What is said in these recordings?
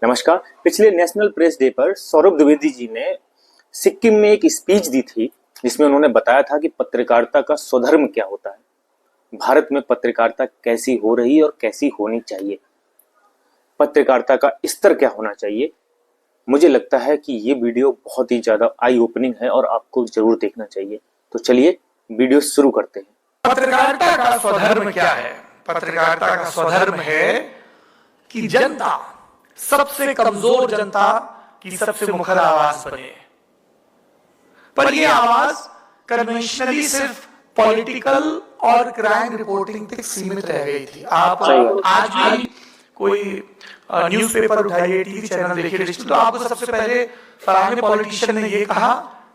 नमस्कार। पिछले national press day पर सौरभ द्विवेदी जी ने सिक्किम में एक स्पीच दी थी जिसमें उन्होंने बताया था कि पत्रकारिता का स्वधर्म क्या होता है, भारत में पत्रकारिता कैसी हो रही है और कैसी होनी चाहिए, पत्रकारिता का स्तर क्या होना चाहिए। मुझे लगता है कि ये वीडियो बहुत ही ज्यादा आई ओपनिंग है और आपको जरूर देखना चाहिए। तो चलिए वीडियो शुरू करते हैं। पत्रकारिता का स्वधर्म क्या है? पत्रकारिता का स्वधर्म है कि जनता, सबसे कमजोर जनता की सबसे मुखर आवाज बने। पर यह आवाज कन्वेंशनली सिर्फ पॉलिटिकल और क्राइम रिपोर्टिंग तक सीमित रह गई थी। आप आज भी कोई न्यूज़पेपर उठाइए, टीवी चैनल देखिए डिजिटल, तो आपको सबसे पहले फलाने पॉलिटिशियन ने ये कहा,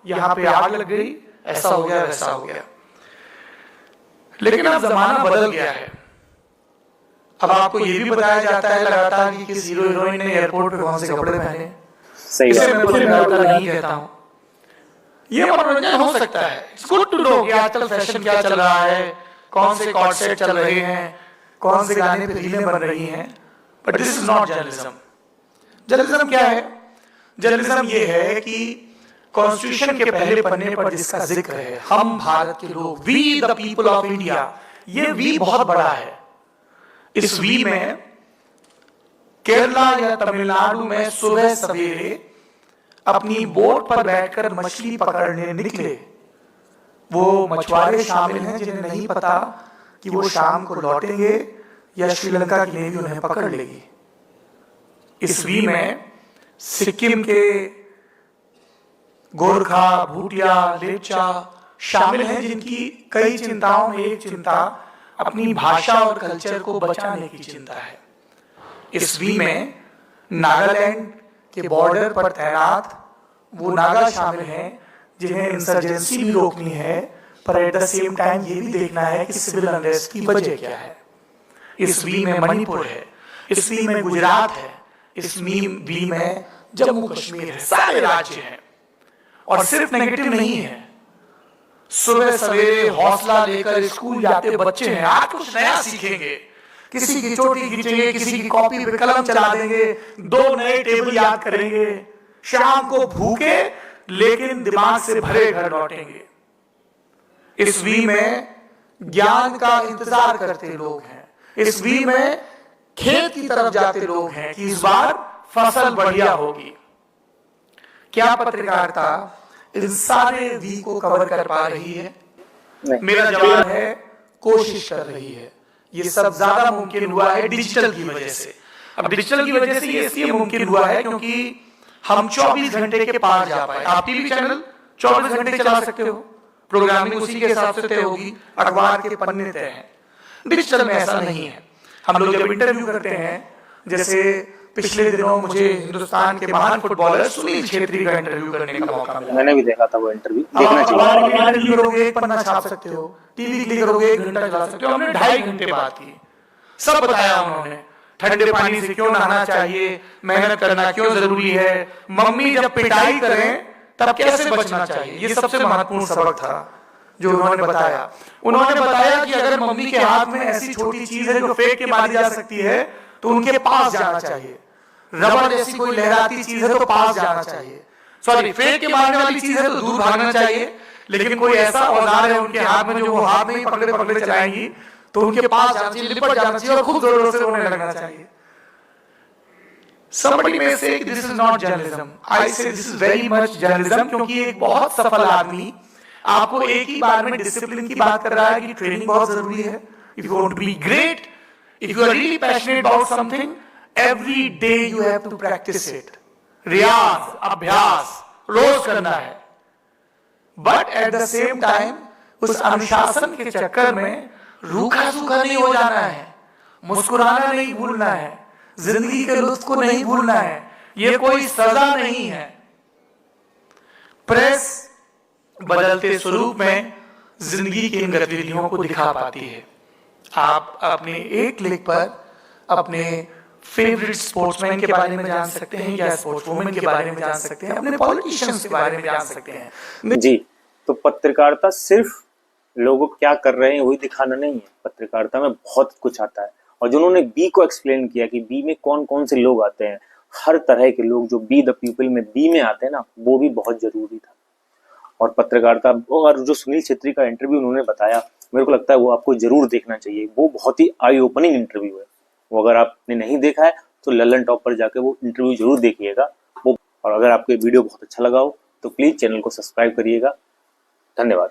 यहाँ पे आग लग गई, ऐसा हो गया, वैसा हो गया। लेकिन अब जमाना बदल गया है। अब आपको ये भी बताया जाता है लगातार कि किस हीरो हीरोइन ने एयरपोर्ट पे कौन से कपड़े पहने। सही इसे मैं पत्रकारिता नहीं कहता हूं। ये मनोरंजन हो सकता है, इट्स गुड टू नो कि आजकल फैशन क्या चल रहा है, कौन से कॉर्ड सेट चल रहे हैं, कौन से गाने पे रीलें बन रही हैं, but this is not journalism. Journalism क्या है? जर्नलिज्म ये है कि कॉन्स्टिट्यूशन के पहले पन्ने पर जिसका जिक्र है, हम भारत के लोग, we the people of India, ये वी बहुत बड़ा है। इस वी में केरला या तमिलनाडु में सुबह सवेरे अपनी बोट पर बैठकर मछली पकड़ने निकले वो मछुआरे शामिल हैं जिन्हें नहीं पता कि वो शाम को लौटेंगे या श्रीलंका की नेवी उन्हें पकड़ लेगी। इस वी में सिक्किम के गोरखा, भूटिया, लेपचा शामिल हैं जिनकी कई चिंताओं में एक चिंता अपनी भाषा और कल्चर को बचाने की चिंता है। इस वी में नागालैंड के बॉर्डर पर तैनात वो नागा शामिल हैं जिन्हें इंसर्जेंसी भी रोकनी है, पर एट द सेम टाइम ये भी देखना है कि सिविल अनरेस्ट की वजह क्या है। इस वी में मणिपुर है, इस वी में गुजरात है, इस वी में जम्मू कश्मीर है, सारे राज्य हैं। और सिर्फ नेगेटिव नहीं है, सुबह सवेरे हौसला लेकर स्कूल जाते बच्चे हैं, आज कुछ नया सीखेंगे, किसी की चोटी खींचेंगे, किसी की कॉपी पे कलम चला देंगे, 2 नए टेबल याद करेंगे, शाम को भूखे लेकिन दिमाग से भरे घर लौटेंगे। इस वी में ज्ञान का इंतजार करते लोग हैं, इस वी में खेत की तरफ जाते लोग हैं कि इस बार फसल बढ़िया होगी। क्या पत्रकारिता इन सारे वी को कवर कर पा रही है? मेरा जवाब है कोशिश कर रही है। ये सब ज्यादा मुमकिन हुआ है डिजिटल की वजह से। अब डिजिटल की वजह से ये इसलिए मुमकिन हुआ है क्योंकि हम 24 घंटे के पार जा पाए। आप टीवी चैनल 24 घंटे चला सकते हो, प्रोग्रामिंग उसी के हिसाब से तय होगी, अखबार के पन्ने तय हैं। डिजिटल में ऐसा नहीं है। हम लोग जब इंटरव्यू करते हैं, जैसे पिछले दिनों मुझे हिंदुस्तान के महान फुटबॉलर सुनील छेत्री का इंटरव्यू करने का मौका मिला। मैंने भी देखा था वो इंटरव्यू, देखना चाहिए। इंटरव्यू करोगे 1 पन्ना छाप सकते हो, टीवी क्लिक करोगे 1 घंटा चला सकते हो। हमने 2.5 घंटे बात की, सब बताया उन्होंने, ठंडे पानी से क्यों नहाना चाहिए, मेहनत करना क्यों जरूरी है, मम्मी जब पिटाई करें तब कैसे बचना चाहिए। ये सबसे महत्वपूर्ण सबक था जो उन्होंने बताया। उन्होंने बताया कि अगर मम्मी के हाथ में ऐसी छोटी चीज है जो फेंक के मारी जा सकती है तो उनके पास जाना चाहिए। रबड़ जैसी कोई लहराती चीज है तो पास जाना चाहिए, सॉरी फेंक के मारने वाली चीज है तो दूर भागना चाहिए। लेकिन कोई ऐसा औजार है उनके हाथ में जो वो हाथ में ही पकड़े पकड़े चलाएंगी तो उनके पास जाना चाहिए, लिपट जाना चाहिए और खूब जोरों से रोने लगना चाहिए। Somebody may say this is not journalism. I say this is very much journalism, क्योंकि एक बहुत सफल आदमी आपको एक ही बार में डिसिप्लिन की बात कर रहा है कि ट्रेनिंग बहुत जरूरी है। If you want to be great, if you are really passionate about something, every day you have to practice it. रियाज, अभ्यास रोज करना है। But at the same time उस अनुशासन के चक्कर में रूखा सूखा नहीं हो जाना है, मुस्कुराना नहीं भूलना है, जिंदगी के लुत्फ को नहीं भूलना है। ये कोई सजा नहीं है। प्रेस बदलते स्वरूप में जिंदगी की इन गतिविधियों को दिखा पाती है। आप अपने एक क्लिक पर अपने फेवरेट स्पोर्ट्समैन के बारे में जान सकते हैं या स्पोर्ट्स वुमेन के बारे में जान सकते हैं, अपने पॉलिटिशियंस के बारे में जान सकते हैं। जी, तो पत्रकारिता सिर्फ लोगों क्या कर रहे हैं वही दिखाना नहीं है। पत्रकारिता में बहुत कुछ आता है और जिन्होंने बी को एक्सप्लेन किया कि बी में कौन कौन से लोग आते हैं, हर तरह के लोग जो बी द पीपल में बी में आते हैं ना, वो भी बहुत जरूरी था। और पत्रकारिता और जो सुनील छेत्री का इंटरव्यू उन्होंने बताया, मेरे को लगता है वो आपको जरूर देखना चाहिए। वो बहुत ही आई ओपनिंग इंटरव्यू है। वो अगर आपने नहीं देखा है तो लल्लन टॉप पर जाके वो इंटरव्यू जरूर देखिएगा। वो और अगर आपको वीडियो बहुत अच्छा लगा हो तो प्लीज चैनल को सब्सक्राइब करिएगा। धन्यवाद।